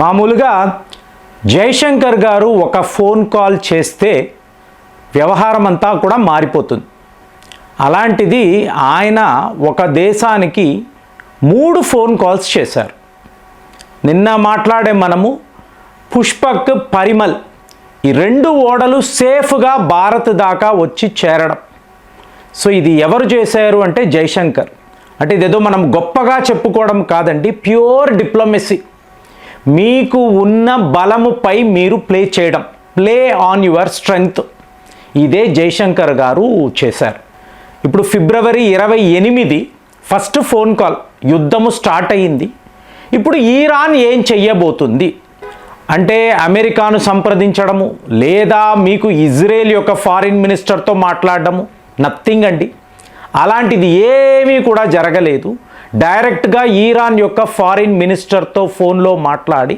మామూలుగా జైశంకర్ గారు ఒక ఫోన్ కాల్ చేస్తే వ్యవహారం అంతా కూడా మారిపోతుంది. అలాంటిది ఆయన ఒక దేశానికి 3 ఫోన్ కాల్స్ చేశారు. నిన్న మాట్లాడే మనము పుష్పక్, పరిమల్ ఈ 2 ఓడలు సేఫ్గా భారత్ దాకా వచ్చి చేరడం. సో ఇది ఎవరు చేశారు అంటే జైశంకర్. అంటే ఇదేదో మనం గొప్పగా చెప్పుకోవడం కాదండి, ప్యూర్ డిప్లొమసీ. మీకు ఉన్న బలముపై మీరు ప్లే చేయడం, ప్లే ఆన్ యువర్ స్ట్రెంగ్త్. ఇదే జైశంకర్ గారు చేశారు. ఇప్పుడు ఫిబ్రవరి 28 ఫస్ట్ ఫోన్ కాల్, యుద్ధము స్టార్ట్ అయ్యింది. ఇప్పుడు ఈరాన్ ఏం చెయ్యబోతుంది అంటే అమెరికాను సంప్రదించడము, లేదా మీకు ఇజ్రాయెల్ యొక్క ఫారిన్ మినిస్టర్తో మాట్లాడడము, నథింగ్ అండి. అలాంటిది ఏమీ కూడా జరగలేదు. డైరెక్ట్గా ఈరాన్ యొక్క ఫారిన్ మినిస్టర్తో ఫోన్లో మాట్లాడి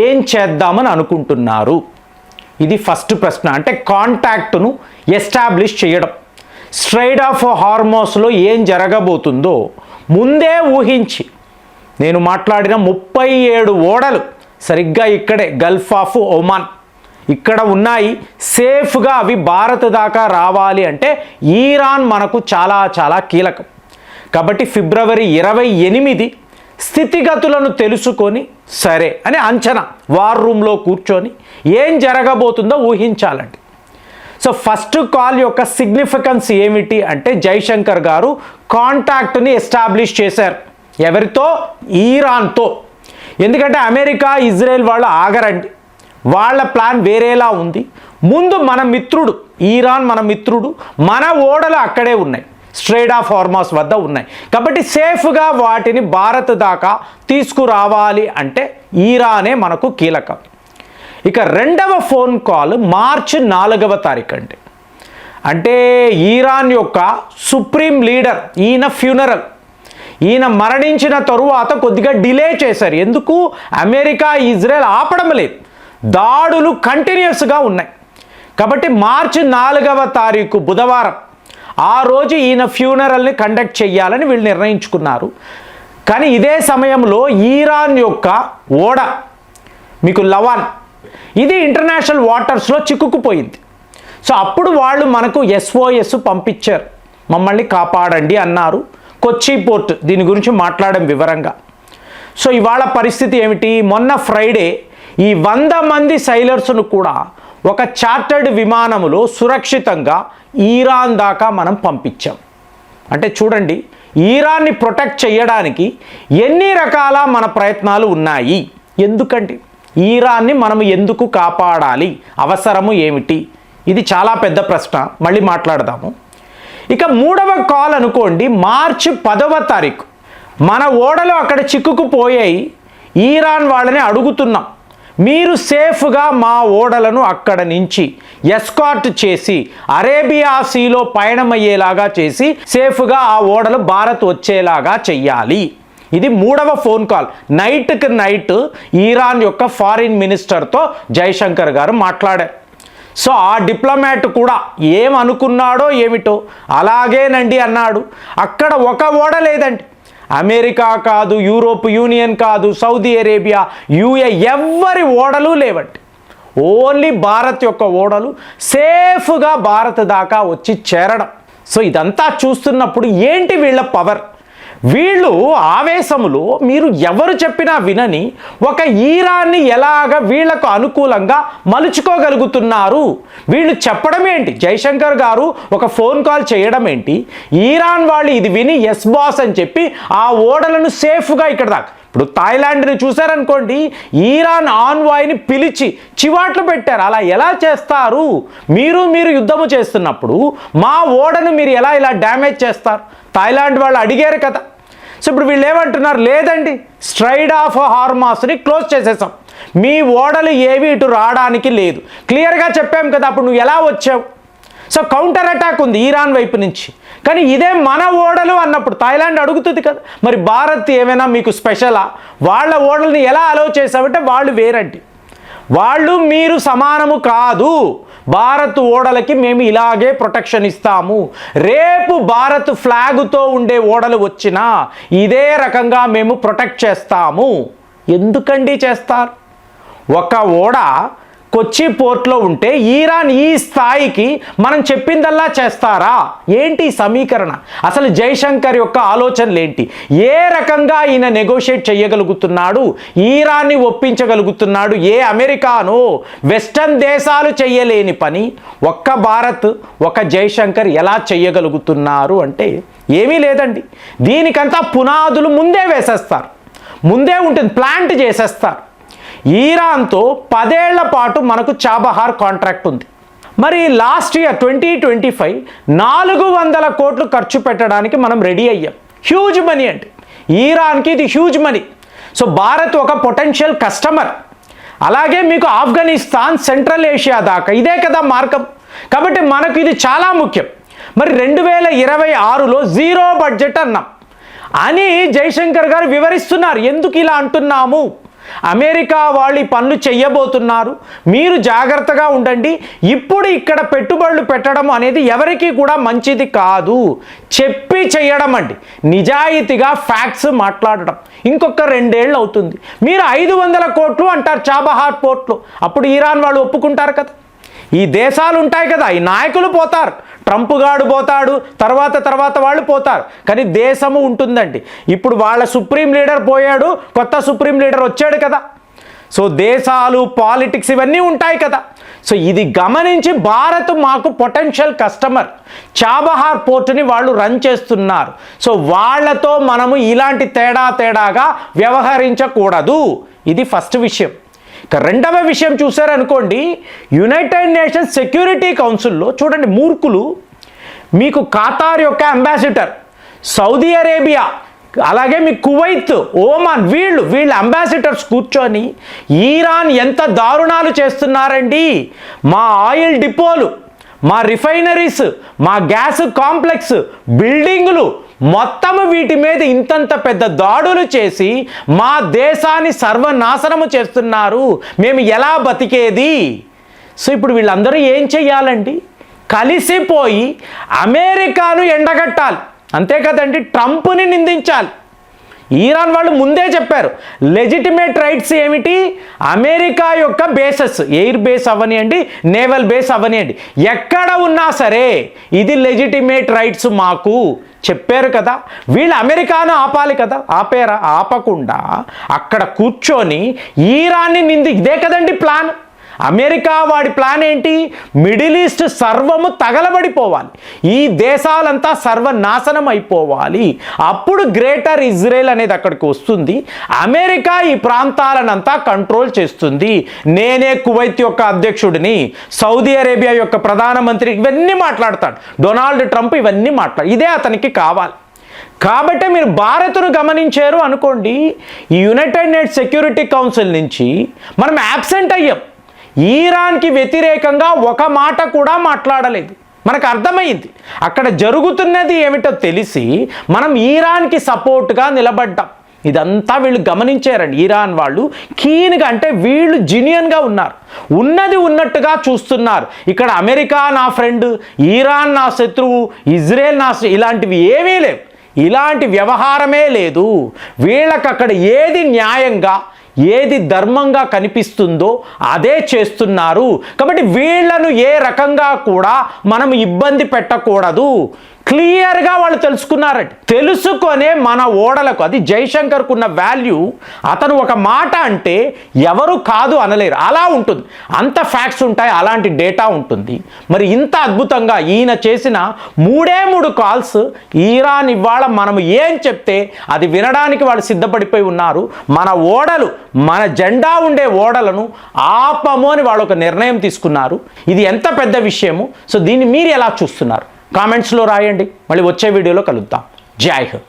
ఏం చేద్దామని అనుకుంటున్నారు, ఇది ఫస్ట్ ప్రశ్న. అంటే కాంటాక్ట్ను ఎస్టాబ్లిష్ చేయడం. స్ట్రైట్ ఆఫ్ హార్మోస్లో ఏం జరగబోతుందో ముందే ఊహించి, నేను మాట్లాడిన 37 ఓడలు సరిగ్గా ఇక్కడే గల్ఫ్ ఆఫ్ ఒమాన్ ఇక్కడ ఉన్నాయి, సేఫ్గా అవి భారత్ దాకా రావాలి అంటే ఈరాన్ మనకు చాలా చాలా కీలకం. కాబట్టి ఫిబ్రవరి 28 స్థితిగతులను తెలుసుకొని సరే అని అంచనా, వార్ రూమ్లో కూర్చొని ఏం జరగబోతుందో ఊహించాలండి. సో ఫస్ట్ కాల్ యొక్క సిగ్నిఫికెన్స్ ఏమిటి అంటే జైశంకర్ గారు కాంటాక్ట్ని ఎస్టాబ్లిష్ చేశారు. ఎవరితో? ఈరాన్తో. ఎందుకంటే అమెరికా, ఇజ్రాయెల్ వాళ్ళు ఆగరండి, వాళ్ళ ప్లాన్ వేరేలా ఉంది. ముందు మన మిత్రుడు ఈరాన్, మన మిత్రుడు, మన ఓడలు అక్కడే ఉన్నాయి, స్ట్రైట్ ఆఫ్ హార్మోస్ వద్ద ఉన్నాయి. కాబట్టి సేఫ్గా వాటిని భారత్ దాకా తీసుకురావాలి అంటే ఈరానే మనకు కీలకం. ఇక రెండవ ఫోన్ కాల్ మార్చి 4వ తారీఖు అండి. అంటే ఈరాన్ యొక్క సుప్రీం లీడర్, ఈయన ఫ్యూనరల్, ఈయన మరణించిన తరువాత కొద్దిగా డిలే చేశారు. ఎందుకు? అమెరికా, ఇజ్రాయెల్ ఆపడం లేదు, దాడులు కంటిన్యూస్గా ఉన్నాయి. కాబట్టి మార్చి 4వ తారీఖు బుధవారం, ఆ రోజు ఈయన ఫ్యూనరల్ని కండక్ట్ చేయాలని వీళ్ళు నిర్ణయించుకున్నారు. కానీ ఇదే సమయంలో ఈరాన్ యొక్క ఓడ మీకు లవాన్, ఇది ఇంటర్నేషనల్ వాటర్స్లో చిక్కుకుపోయింది. సో అప్పుడు వాళ్ళు మనకు SOS పంపించారు, మమ్మల్ని కాపాడండి అన్నారు. కొచ్చి పోర్ట్ దీని గురించి మాట్లాడడం వివరంగా. సో ఇవాళ పరిస్థితి ఏమిటి? మొన్న ఫ్రైడే ఈ 100 మంది సైలర్స్ను కూడా ఒక చార్టర్డ్ విమానములో సురక్షితంగా ఈరాన్ దాకా మనం పంపించాం. అంటే చూడండి, ఈరాన్ని ప్రొటెక్ట్ చేయడానికి ఎన్ని రకాల మన ప్రయత్నాలు ఉన్నాయి. ఎందుకండి ఈరాన్ని మనం ఎందుకు కాపాడాలి, అవసరము ఏమిటి? ఇది చాలా పెద్ద ప్రశ్న, మళ్ళీ మాట్లాడదాము. ఇక 3వ కాల్ అనుకోండి, మార్చి 10వ తారీఖు మన ఓడలు అక్కడ చిక్కుకుపోయాయి. ఈరాన్ వాళ్ళని అడుగుతున్నాం, మీరు సేఫ్గా మా ఓడలను అక్కడ నుంచి ఎస్కార్ట్ చేసి అరేబియా సీలో పయనమయ్యేలాగా చేసి సేఫ్గా ఆ ఓడలు భారత్ వచ్చేలాగా చెయ్యాలి. ఇది 3వ ఫోన్ కాల్. నైట్కి నైట్ ఈరాన్ యొక్క ఫారిన్ మినిస్టర్తో జైశంకర్ గారు మాట్లాడారు. సో ఆ డిప్లొమాట్ కూడా ఏమనుకున్నాడో ఏమిటో అలాగేనండి అన్నాడు. అక్కడ ఒక ఓడ లేదండి, అమెరికా కాదు, యూరోప్ యూనియన్ కాదు, సౌదీ అరేబియా, UAE ఎవ్వరి ఓడలు లేవండి. ఓన్లీ భారత్ యొక్క ఓడలు సేఫ్గా భారత్ దాకా వచ్చి చేరడం. సో ఇదంతా చూస్తున్నప్పుడు ఏంటి వీళ్ళ పవర్? వీళ్ళు ఆవేశములో మీరు ఎవరు చెప్పినా వినని ఒక ఈరాన్ని ఎలాగ వీళ్లకు అనుకూలంగా మలుచుకోగలుగుతున్నారు? వీళ్ళు చెప్పడం ఏంటి? జైశంకర్ గారు ఒక ఫోన్ కాల్ చేయడం ఏంటి? ఈరాన్ వాళ్ళు ఇది విని ఎస్ బాస్ అని చెప్పి ఆ ఓడలను సేఫ్గా ఇక్కడ దాకా, ఇప్పుడు థాయిలాండ్ని చూశారనుకోండి, ఈరాన్ ఆన్వాయ్ని పిలిచి చివాట్లు పెట్టారు. అలా ఎలా చేస్తారు? మీరు యుద్ధము చేస్తున్నప్పుడు మా ఓడను మీరు ఇలా డ్యామేజ్ చేస్తారు? థాయిలాండ్ వాళ్ళు అడిగారు కదా. సో ఇప్పుడు వీళ్ళు ఏమంటున్నారు? లేదండి, స్ట్రైట్ ఆఫ్ హార్మోస్ని క్లోజ్ చేసేసాం, మీ ఓడలు ఏవి ఇటు రావడానికి లేదు. క్లియర్గా చెప్పాం కదా, అప్పుడు నువ్వు ఎలా వచ్చావు? సో కౌంటర్ అటాక్ ఉంది ఈరాన్ వైపు నుంచి. కానీ ఇదే మన ఓడలు అన్నప్పుడు థాయిలాండ్ అడుగుతుంది కదా, మరి భారత్ ఏమైనా మీకు స్పెషలా? వాళ్ళ ఓడల్ని ఎలా అలౌ చేసావంటే వాళ్ళు వేరండి, వాళ్ళు మీరు సమానము కాదు, భారత్ ఓడలకి మేము ఇలాగే ప్రొటెక్షన్ ఇస్తాము. రేపు భారత్ ఫ్లాగుతో ఉండే ఓడలు వచ్చినా ఇదే రకంగా మేము ప్రొటెక్ట్ చేస్తాము. ఎందుకండి చేస్తారు? ఒక ఓడ కొచ్చి పోర్ట్లో ఉంటే ఈరాన్ ఈ స్థాయికి మనం చెప్పిందల్లా చేస్తారా? ఏంటి సమీకరణ? అసలు జైశంకర్ యొక్క ఆలోచనలు ఏంటి? ఏ రకంగా ఈయన నెగోషియేట్ చేయగలుగుతున్నాడు, ఈరాన్ని ఒప్పించగలుగుతున్నాడు? ఏ అమెరికానో వెస్టర్న్ దేశాలు చేయలేని పని ఒక్క భారత్, ఒక జైశంకర్ ఎలా చేయగలుగుతున్నారు అంటే ఏమీ లేదండి. దీనికంతా పునాదులు ముందే వేసేస్తారు, ముందే ఉంటుంది, ప్లాంట్ చేసేస్తారు. ఈరాన్తో 10 ఏళ్ల పాటు మనకు చాబహార్ కాంట్రాక్ట్ ఉంది. మరి లాస్ట్ ఇయర్ 2025 400 కోట్లు ఖర్చు పెట్టడానికి మనం రెడీ అయ్యాం. హ్యూజ్ మనీ అంటే ఈరాన్కి ఇది హ్యూజ్ మనీ. సో భారత్ ఒక పొటెన్షియల్ కస్టమర్. అలాగే మీకు ఆఫ్ఘనిస్తాన్, సెంట్రల్ ఏషియా దాకా ఇదే కదా మార్గం. కాబట్టి మనకు ఇది చాలా ముఖ్యం. మరి 2026లో జీరో బడ్జెట్ అన్నాం అని జైశంకర్ గారు వివరిస్తున్నారు. ఎందుకు ఇలా అంటున్నాము? అమెరికా వాళ్ళు ఈ పనులు చెయ్యబోతున్నారు, మీరు జాగ్రత్తగా ఉండండి. ఇప్పుడు ఇక్కడ పెట్టుబడులు పెట్టడం అనేది ఎవరికి కూడా మంచిది కాదు. చెప్పి చేయడం అండి, నిజాయితీగా ఫ్యాక్ట్స్ మాట్లాడడం. ఇంకొక 2 ఏళ్ళు అవుతుంది. మీరు 500 కోట్లు అంటారు చాబహార్ పోర్ట్లో, అప్పుడు ఈరాన్ వాళ్ళు ఒప్పుకుంటారు కదా. ఈ దేశాలు ఉంటాయి కదా, ఈ నాయకులు పోతారు, ట్రంప్ గాడు పోతాడు, తర్వాత వాళ్ళు పోతారు, కానీ దేశము ఉంటుందండి. ఇప్పుడు వాళ్ళ సుప్రీం లీడర్ పోయాడు, కొత్త సుప్రీం లీడర్ వచ్చాడు కదా. సో దేశాలు, పాలిటిక్స్ ఇవన్నీ ఉంటాయి కదా. సో ఇది గమనించి భారత్ మాకు పొటెన్షియల్ కస్టమర్, చాబహార్ పోర్టుని వాళ్ళు రన్ చేస్తున్నారు. సో వాళ్ళతో మనము ఇలాంటి తేడాగా వ్యవహరించకూడదు. ఇది ఫస్ట్ విషయం. ఇక రెండవ విషయం చూసారనుకోండి, యునైటెడ్ నేషన్స్ సెక్యూరిటీ కౌన్సిల్లో చూడండి, మూర్ఖులు మీకు ఖతార్ యొక్క అంబాసిడర్, సౌదీ అరేబియా, అలాగే మీ కువైత్, ఓమాన్, వీళ్ళ అంబాసిడర్స్ కూర్చొని ఈరాన్ ఎంత దారుణాలు చేస్తున్నారండి, మా ఆయిల్ డిపోలు, మా రిఫైనరీస్, మా గ్యాస్ కాంప్లెక్స్, బిల్డింగులు మొత్తం వీటి మీద ఇంతంత పెద్ద దాడులు చేసి మా దేశాన్ని సర్వనాశనము చేస్తున్నారు, మేము ఎలా బతికేది? సో ఇప్పుడు వీళ్ళందరూ ఏం చెయ్యాలండి? కలిసిపోయి అమెరికాను ఎండగట్టాలి, అంతే కదండి, ట్రంప్ని నిందించాలి. ఈరాన్ వాళ్ళు ముందే చెప్పారు, లెజిటిమేట్ రైట్స్ ఏమిటి? అమెరికా యొక్క బేసెస్, ఎయిర్ బేస్ అవనియండి, నేవల్ బేస్ అవనియండి, ఎక్కడ ఉన్నా సరే ఇది లెజిటిమేట్ రైట్స్ మాకు చెప్పారు కదా. వీళ్ళు అమెరికాను ఆపాలి కదా, ఆపారా? ఆపకుండా అక్కడ కూర్చొని ఈరాన్ని ఇదే కదండి ప్లాన్. అమెరికా వాడి ప్లాన్ ఏంటి? మిడిల్ ఈస్ట్ సర్వము తగలబడిపోవాలి, ఈ దేశాలంతా సర్వనాశనం అయిపోవాలి, అప్పుడు గ్రేటర్ ఇజ్రాయెల్ అనేది అక్కడికి వస్తుంది, అమెరికా ఈ ప్రాంతాలనంతా కంట్రోల్ చేస్తుంది, నేనే కువైత్ యొక్క అధ్యక్షుడిని, సౌదీ అరేబియా యొక్క ప్రధానమంత్రి, ఇవన్నీ మాట్లాడతాడు డొనాల్డ్ ట్రంప్, ఇవన్నీ ఇదే అతనికి కావాలి. కాబట్టి మీరు భారత్ను గమనించారు అనుకోండి, ఈ యునైటెడ్ నేషన్స్ సెక్యూరిటీ కౌన్సిల్ నుంచి మనం యాబ్సెంట్ అయ్యాం. ఈరాన్కి వ్యతిరేకంగా ఒక మాట కూడా మాట్లాడలేదు. మనకు అర్థమైంది అక్కడ జరుగుతున్నది ఏమిటో తెలిసి మనం ఈరాన్కి సపోర్ట్గా నిలబడ్డాం. ఇదంతా వీళ్ళు గమనించారండి. ఈరాన్ వాళ్ళు కీన్గా, అంటే వీళ్ళు జెన్యూన్గా ఉన్నారు, ఉన్నది ఉన్నట్టుగా చూస్తున్నారు. ఇక్కడ అమెరికా నా ఫ్రెండ్, ఈరాన్ నా శత్రువు, ఇజ్రాయెల్ నా, ఇలాంటివి ఏమీ లేవు, ఇలాంటి వ్యవహారమే లేదు. వీళ్ళకి అక్కడ ఏది న్యాయంగా, ఏది ధర్మంగా కనిపిస్తుందో అదే చేస్తున్నారు. కాబట్టి వీళ్ళను ఏ రకంగా కూడా మనం ఇబ్బంది పెట్టకూడదు. క్లియర్గా వాళ్ళు తెలుసుకున్నారండి. తెలుసుకొనే మన ఓడలకు, అది జైశంకర్కు ఉన్న వాల్యూ, అతను ఒక మాట అంటే ఎవరు కాదు అనలేరు, అలా ఉంటుంది, అంత ఫ్యాక్ట్స్ ఉంటాయి, అలాంటి డేటా ఉంటుంది. మరి ఇంత అద్భుతంగా ఈయన చేసిన 3 కాల్స్, ఈరాన్ ఇవాళ మనం ఏం చెప్తే అది వినడానికి వాళ్ళు సిద్ధపడిపోయి ఉన్నారు. మన ఓడలు, మన జెండా ఉండే ఓడలను ఆపము అని వాళ్ళు ఒక నిర్ణయం తీసుకున్నారు. ఇది ఎంత పెద్ద విషయము. సో దీన్ని మీరు ఎలా చూస్తున్నారు? కామెంట్స్లో రాయండి. మళ్ళీ వచ్చే వీడియోలో కలుద్దాం. జై హింద్.